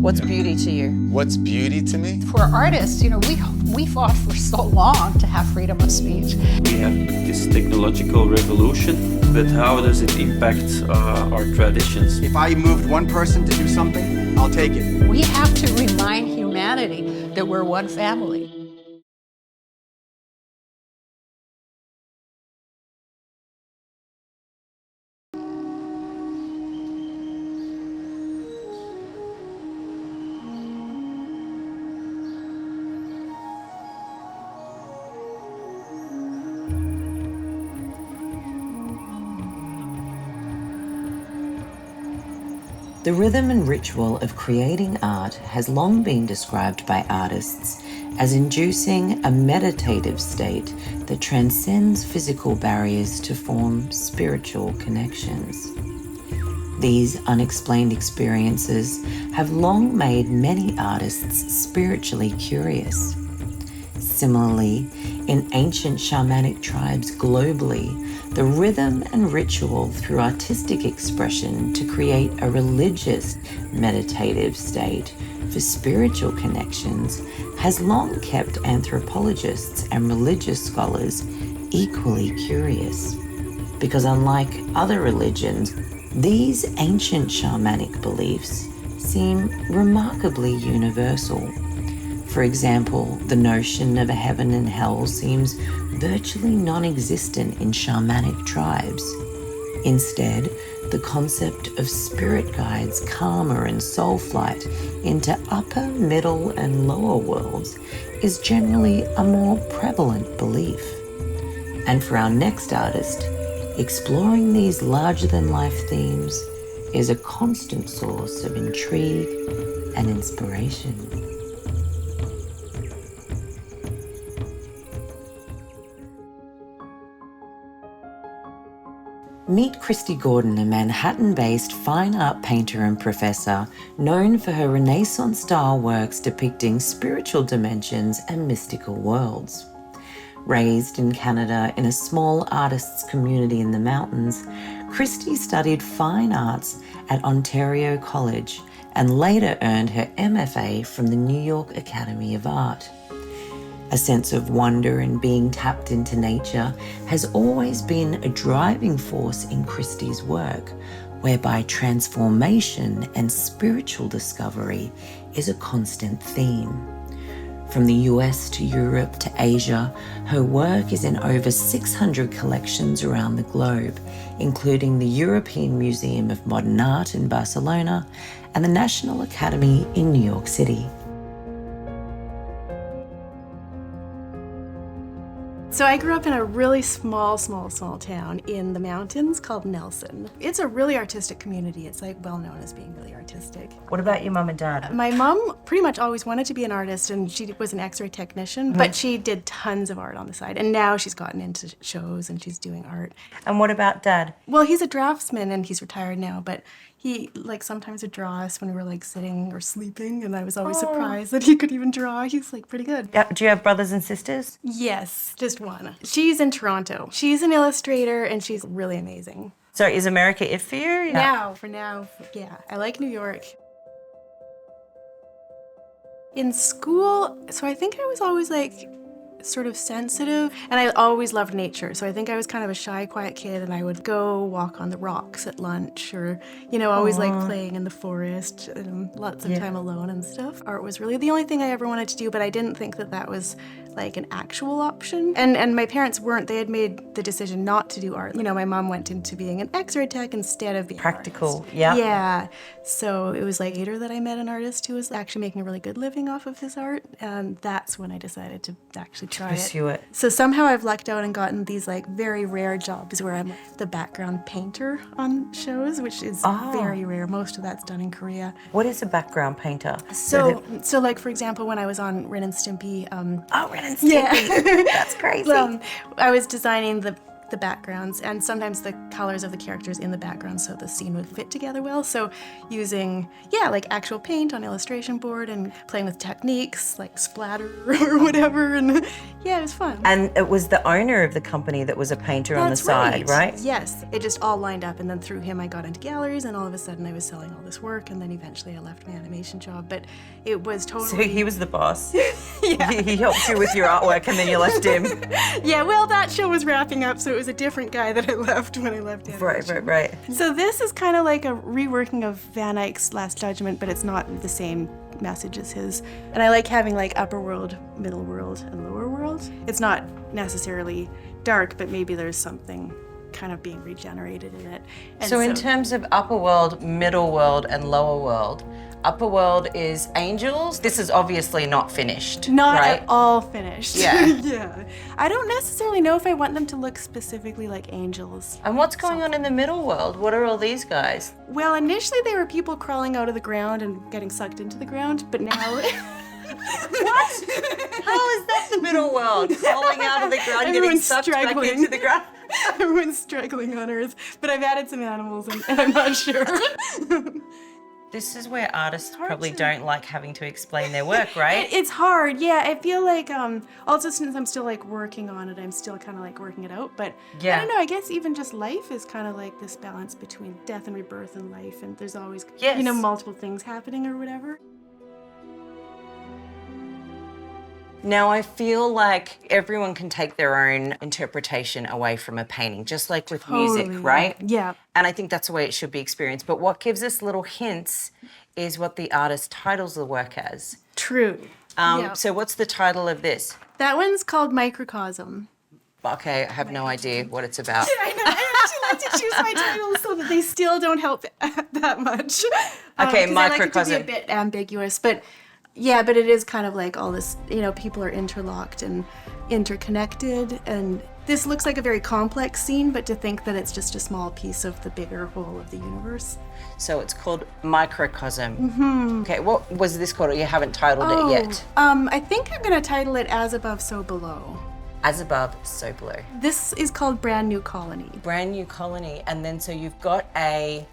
What's beauty to you? What's beauty to me? For artists, we fought for so long to have freedom of speech. We have this technological revolution, but how does it impact our traditions? If I moved one person to do something, I'll take it. We have to remind humanity that we're one family. The rhythm and ritual of creating art has long been described by artists as inducing a meditative state that transcends physical barriers to form spiritual connections. These unexplained experiences have long made many artists spiritually curious. Similarly, in ancient shamanic tribes globally, the rhythm and ritual through artistic expression to create a religious meditative state for spiritual connections has long kept anthropologists and religious scholars equally curious. Because unlike other religions, these ancient shamanic beliefs seem remarkably universal. For example, the notion of a heaven and hell seems virtually non-existent in shamanic tribes. Instead, the concept of spirit guides, karma and soul flight into upper, middle and lower worlds is generally a more prevalent belief. And for our next artist, exploring these larger-than-life themes is a constant source of intrigue and inspiration. Meet Kristy Gordon, a Manhattan-based fine art painter and professor known for her Renaissance-style works depicting spiritual dimensions and mystical worlds. Raised in Canada in a small artists' community in the mountains, Kristy studied fine arts at Ontario College and later earned her MFA from the New York Academy of Art. A sense of wonder and being tapped into nature has always been a driving force in Kristy's work, whereby transformation and spiritual discovery is a constant theme. From the US to Europe to Asia, her work is in over 600 collections around the globe, including the European Museum of Modern Art in Barcelona and the National Academy in New York City. So I grew up in a really small town in the mountains called Nelson. It's a really artistic community. It's like well known as being really artistic. What about your mum and dad? My mom pretty much always wanted to be an artist, and she was an X-ray technician, but she did tons of art on the side. And now she's gotten into shows and she's doing art. And what about dad? Well, he's a draftsman and he's retired now, but he sometimes would draw us when we were sitting or sleeping, and I was always surprised that he could even draw. He's pretty good. Do you have brothers and sisters? Yes, just one. She's in Toronto. She's an illustrator and she's really amazing. So is America it for you? For now, yeah. I like New York. In school, so I think I was always sort of sensitive, and I always loved nature. So I think I was kind of a shy, quiet kid, and I would go walk on the rocks at lunch, or always playing in the forest, and lots of time alone and stuff. Art was really the only thing I ever wanted to do, but I didn't think that was an actual option. And my parents weren't. They had made the decision not to do art. My mom went into being an X-ray tech instead of being practical. Yeah. So it was later that I met an artist who was actually making a really good living off of his art, and that's when I decided to actually try pursue it. So somehow I've lucked out and gotten these very rare jobs where I'm the background painter on shows, which is very rare. Most of that's done in Korea. What is a background painter? So for example, when I was on Ren and Stimpy. Ren and Stimpy. Yeah. That's crazy. I was designing the the backgrounds and sometimes the colors of the characters in the background so the scene would fit together well. So using, like actual paint on illustration board and playing with techniques like splatter or whatever. And yeah, it was fun. And it was the owner of the company that was a painter on the side, right? Yes. It just all lined up, and then through him I got into galleries, and all of a sudden I was selling all this work, and then eventually I left my animation job. But it was totally... So he was the boss. Yeah. He helped you with your artwork and then you left him. Yeah, well, that show was wrapping up, so it was a different guy that I left when I left animation. Right. So this is kind of like a reworking of Van Eyck's Last Judgment, but it's not the same message as his. And I like having like upper world, middle world, and lower world. It's not necessarily dark, but maybe there's something kind of being regenerated in it. And so in terms of upper world, middle world, and lower world, upper world is angels. This is obviously not finished, Not right? at all finished. Yeah. Yeah. I don't necessarily know if I want them to look specifically like angels. And what's going on in the middle world? What are all these guys? Well, initially they were people crawling out of the ground and getting sucked into the ground, but now... What? How is that the middle world? Crawling out of the ground, getting Everyone's sucked back struggling. into the ground? Everyone's struggling on Earth, but I've added some animals and I'm not sure. This is where artists probably don't like having to explain their work, right? It's hard, yeah. I feel like, also since I'm still like working on it, I'm still kind of like working it out. But Yeah. I don't know, I guess even just life is kind of like this balance between death and rebirth and life. And there's always, Yes. multiple things happening or whatever. Now, I feel like everyone can take their own interpretation away from a painting, just like with music, Totally. right? Yeah. And I think that's the way it should be experienced. But what gives us little hints is what the artist titles the work as. True. Yeah. So what's the title of this? That one's called Microcosm. Okay, I have no idea what it's about. I know. I actually like to choose my titles so that they still don't help that much. Okay, 'cause I like it to microcosm. be a bit ambiguous, but yeah, but it is kind of like all this, people are interlocked and interconnected, and this looks like a very complex scene, but to think that it's just a small piece of the bigger whole of the universe. So it's called Microcosm. Mm-hmm. Okay, what was this called? You haven't titled it yet. I think I'm going to title it As Above, So Below. As above, so below. This is called Brand New Colony. Brand new colony, and then so you've got a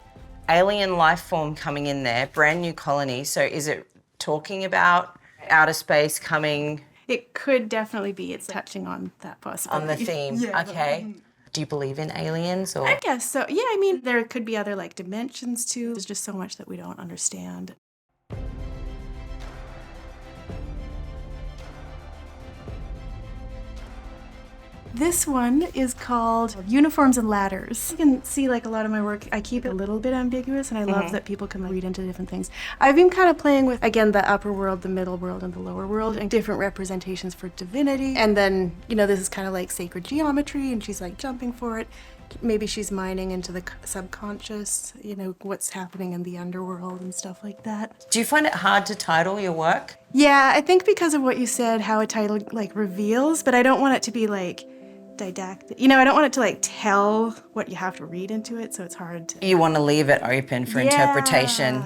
alien life form coming in there, brand new colony. So is it talking about outer space coming It could definitely be. It's touching on that possibility. on the theme? Yeah. Okay. Do you believe in aliens or? I guess so. Yeah, I mean, there could be other like dimensions too. There's just so much that we don't understand. This one is called Uniforms and Ladders. You can see like a lot of my work, I keep it a little bit ambiguous, and I love that people can read into different things. I've been kind of playing with, again, the upper world, the middle world, and the lower world, and different representations for divinity. And then, this is kind of like sacred geometry, and she's like jumping for it. Maybe she's mining into the subconscious, what's happening in the underworld and stuff like that. Do you find it hard to title your work? Yeah, I think because of what you said, how a title like reveals, but I don't want it to be like didactic. I don't want it to like tell what you have to read into it, so it's hard to... You want to leave it open for interpretation.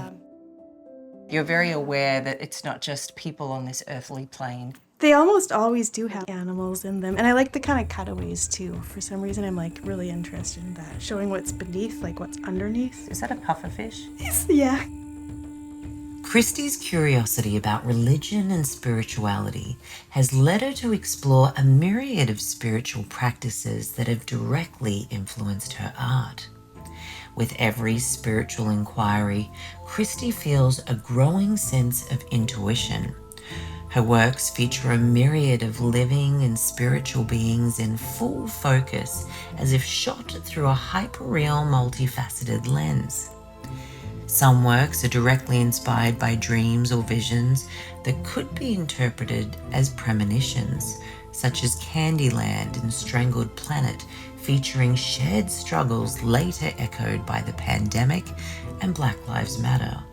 You're very aware that it's not just people on this earthly plane. They almost always do have animals in them, and I like the kind of cutaways too. For some reason, I'm like really interested in that, showing what's beneath, like what's underneath. Is that a pufferfish? Yeah. Kristy's curiosity about religion and spirituality has led her to explore a myriad of spiritual practices that have directly influenced her art. With every spiritual inquiry, Kristy feels a growing sense of intuition. Her works feature a myriad of living and spiritual beings in full focus, as if shot through a hyperreal, multifaceted lens. Some works are directly inspired by dreams or visions that could be interpreted as premonitions, such as Candyland and Strangled Planet, featuring shared struggles later echoed by the pandemic and Black Lives Matter,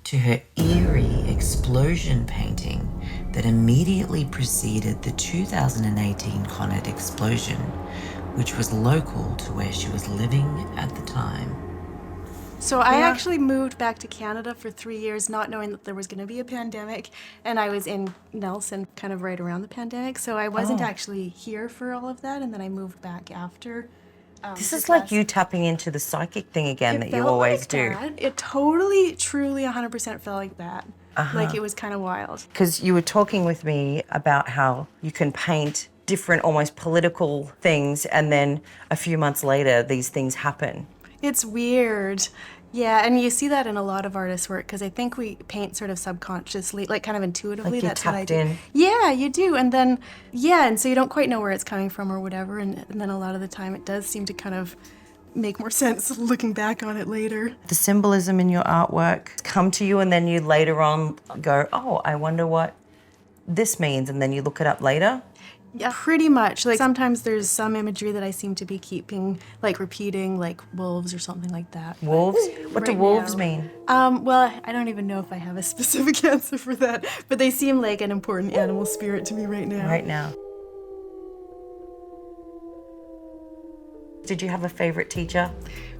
to her eerie explosion painting that immediately preceded the 2018 Connet explosion, which was local to where she was living at the time. So I actually moved back to Canada for 3 years, not knowing that there was going to be a pandemic, and I was in Nelson kind of right around the pandemic, so I wasn't actually here for all of that, and then I moved back after This is like you tapping into the psychic thing again that you always do. It totally, truly 100% felt like that. Like it was kind of wild. Because you were talking with me about how you can paint different almost political things and then a few months later these things happen. It's weird. Yeah, and you see that in a lot of artists' work because I think we paint sort of subconsciously, like kind of intuitively. Like you're That's what I tapped do. in. Yeah, you do. And then, and so you don't quite know where it's coming from or whatever. And then a lot of the time it does seem to kind of make more sense looking back on it later. The symbolism in your artwork come to you and then you later on go, oh, I wonder what this means, and then you look it up later? Yeah, pretty much. Like sometimes there's some imagery that I seem to be keeping, like repeating, like wolves or something like that. Wolves? What do Right wolves now- mean? Well, I don't even know if I have a specific answer for that, but they seem like an important animal spirit to me right now. Right now. Did you have a favorite teacher?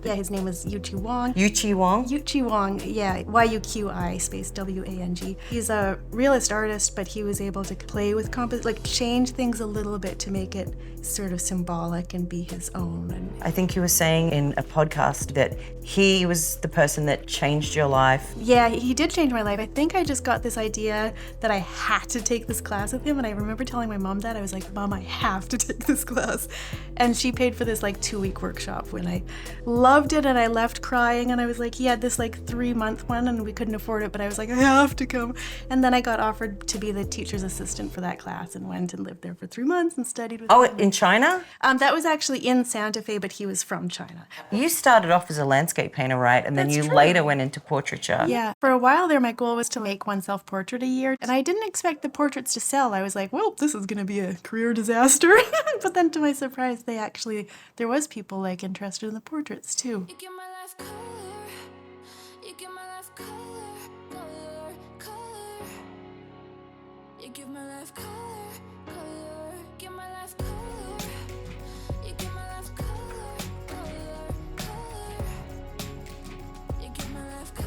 Yeah, his name was Yuqi Wang. Yuqi Wang? Yuqi Wang, yeah, Y-U-Q-I space W-A-N-G. He's a realist artist, but he was able to play with like change things a little bit to make it sort of symbolic and be his own. And I think you were saying in a podcast that he was the person that changed your life. yeah, he did change my life. I think I just got this idea that I had to take this class with him, and I remember telling my mom that. I was like, Mom, I have to take this class. And she paid for this like 2-week workshop when I loved it, and I left crying, and I was like, he had this like 3-month one and we couldn't afford it, but I was like, I have to come. And then I got offered to be the teacher's assistant for that class and went and lived there for 3 months and studied with Oh, him. in China? That was actually in Santa Fe, but he was from China. You started off as a landscape painter, right? And then That's you true. later went into portraiture. Yeah, for a while there, my goal was to make one self-portrait a year, and I didn't expect the portraits to sell. I was like, well, this is going to be a career disaster. But then to my surprise, there was people like interested in the portraits too. You give my life color. You give my life color, color, color. You give my life color, color. Give my life color. You give my life color, color, color. You give my life color,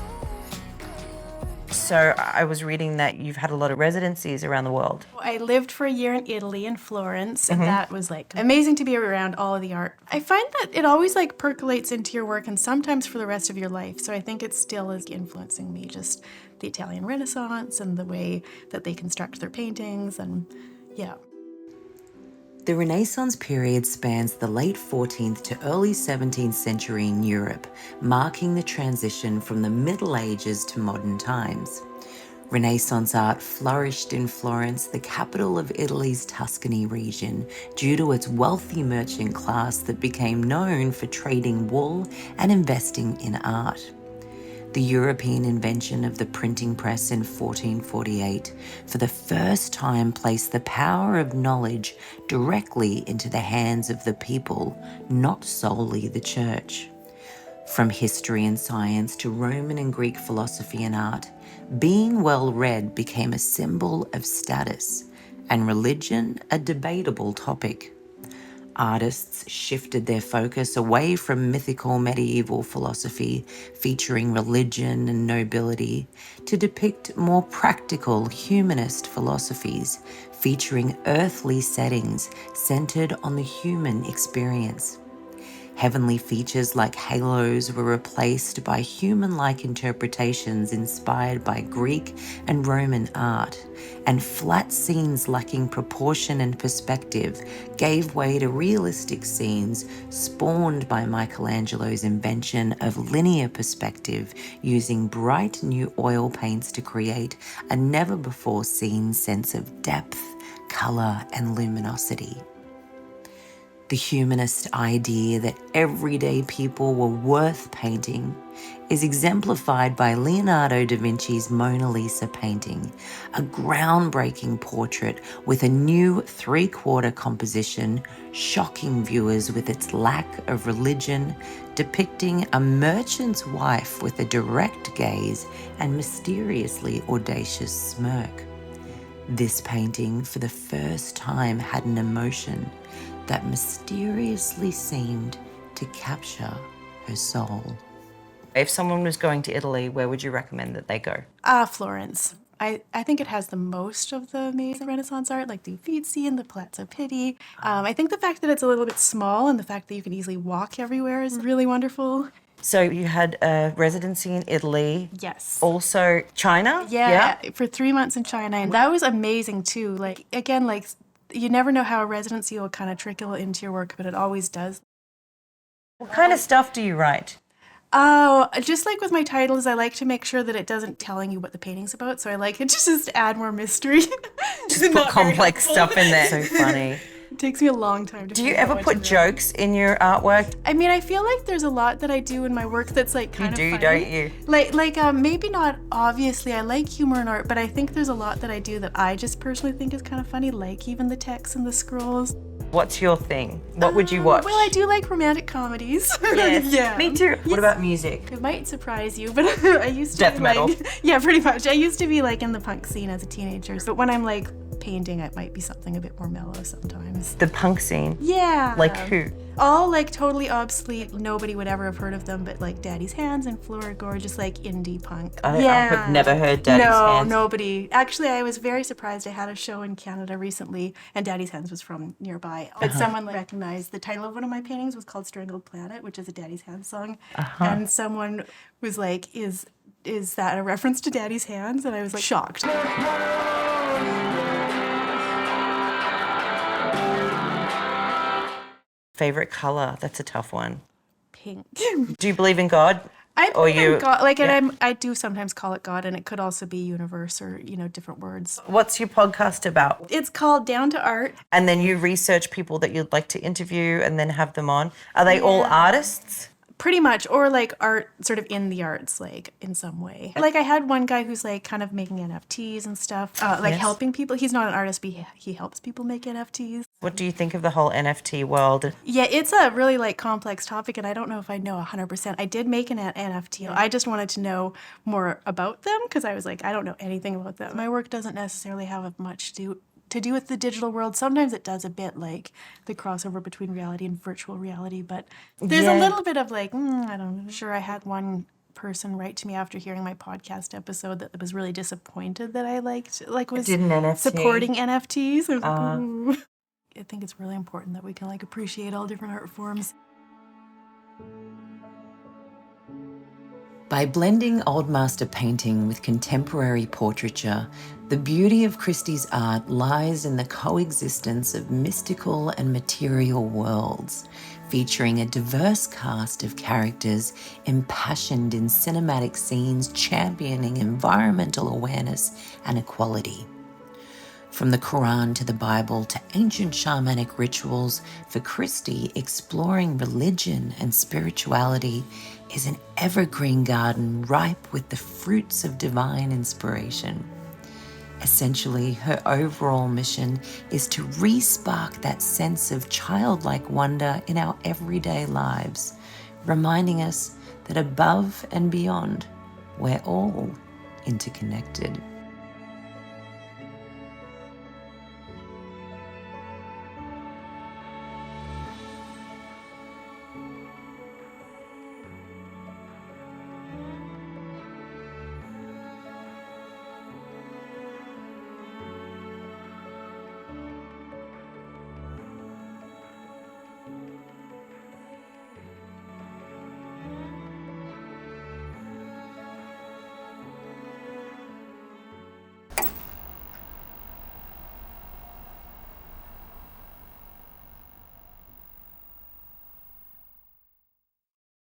color. So I was reading that you've had a lot of residencies around the world. I lived for a year in Italy, in Florence, and that was like amazing to be around all of the art. I find that it always like percolates into your work and sometimes for the rest of your life. So I think it still is influencing me, just the Italian Renaissance and the way that they construct their paintings, and yeah. The Renaissance period spans the late 14th to early 17th century in Europe, marking the transition from the Middle Ages to modern times. Renaissance art flourished in Florence, the capital of Italy's Tuscany region, due to its wealthy merchant class that became known for trading wool and investing in art. The European invention of the printing press in 1448 for the first time placed the power of knowledge directly into the hands of the people, not solely the church. From history and science to Roman and Greek philosophy and art, being well-read became a symbol of status, and religion a debatable topic. Artists shifted their focus away from mythical medieval philosophy featuring religion and nobility to depict more practical humanist philosophies featuring earthly settings centered on the human experience. Heavenly features like halos were replaced by human-like interpretations inspired by Greek and Roman art, and flat scenes lacking proportion and perspective gave way to realistic scenes spawned by Michelangelo's invention of linear perspective using bright new oil paints to create a never-before-seen sense of depth, color, and luminosity. The humanist idea that everyday people were worth painting is exemplified by Leonardo da Vinci's Mona Lisa painting, a groundbreaking portrait with a new 3/4 composition, shocking viewers with its lack of religion, depicting a merchant's wife with a direct gaze and mysteriously audacious smirk. This painting, for the first time, had an emotion that mysteriously seemed to capture her soul. If someone was going to Italy, where would you recommend that they go? Florence. I think it has the most of the amazing Renaissance art, like the Uffizi and the Palazzo Pitti. I think the fact that it's a little bit small and the fact that you can easily walk everywhere is really wonderful. So you had a residency in Italy. Yes. Also China? Yeah, for 3 months in China. And that was amazing too. Like, again, like you never know how a residency will kind of trickle into your work, but it always does. What kind of stuff do you write? Oh, just like with my titles, I like to make sure that it doesn't telling you what the painting's about. So I like it to just add more mystery. Just put complex stuff in there. So funny. It takes me a long time to Do you figure out ever what put to write. jokes in your artwork? I mean, I feel like there's a lot that I do in my work that's like kind of You do, funny. don't you? Like maybe not obviously. I like humor in art, but I think there's a lot that I do that I just personally think is kind of funny, like even the texts and the scrolls. What's your thing? What would you watch? Well, I do like romantic comedies. Yes. Yeah. Me too. What about music? It might surprise you, but I used to Death be metal. like, yeah, pretty much. I used to be like in the punk scene as a teenager, but when I'm like painting, it might be something a bit more mellow sometimes. The punk scene. Yeah. Like who? All like totally obsolete. Nobody would ever have heard of them, but like Daddy's Hands and Flora Gore, just like indie punk. I have never heard Daddy's Hands. No, nobody. Actually, I was very surprised. I had a show in Canada recently, and Daddy's Hands was from nearby. But someone recognized the title of one of my paintings was called Strangled Planet, which is a Daddy's Hands song. And someone was like, is that a reference to Daddy's Hands? And I was like, shocked. Favorite color? That's a tough one. Pink. Do you believe in God? I Or believe in you- God, like, yeah. and I do sometimes call it God, and it could also be universe or, different words. What's your podcast about? It's called Down to Art. And then you research people that you'd like to interview and then have them on. Are they all artists? Pretty much, or like art, sort of in the arts, like in some way. Like I had one guy who's like kind of making NFTs and stuff, like Yes. helping people. He's not an artist, but he helps people make NFTs. What do you think of the whole NFT world? Yeah, it's a really like complex topic, and I don't know if I know 100%. I did make an NFT. I just wanted to know more about them because I was like, I don't know anything about them. My work doesn't necessarily have much to do with the digital world. Sometimes it does a bit, like the crossover between reality and virtual reality, but there's a little bit of like, I don't know. Sure, I had one person write to me after hearing my podcast episode that was really disappointed that I was Did an NFT. supporting NFTs. I was like, ooh. I think it's really important that we can like appreciate all different art forms. By blending old master painting with contemporary portraiture, the beauty of Kristy's art lies in the coexistence of mystical and material worlds, featuring a diverse cast of characters impassioned in cinematic scenes championing environmental awareness and equality. From the Quran to the Bible to ancient shamanic rituals, for Kristy, exploring religion and spirituality is an evergreen garden ripe with the fruits of divine inspiration. Essentially, her overall mission is to re-spark that sense of childlike wonder in our everyday lives, reminding us that above and beyond, we're all interconnected.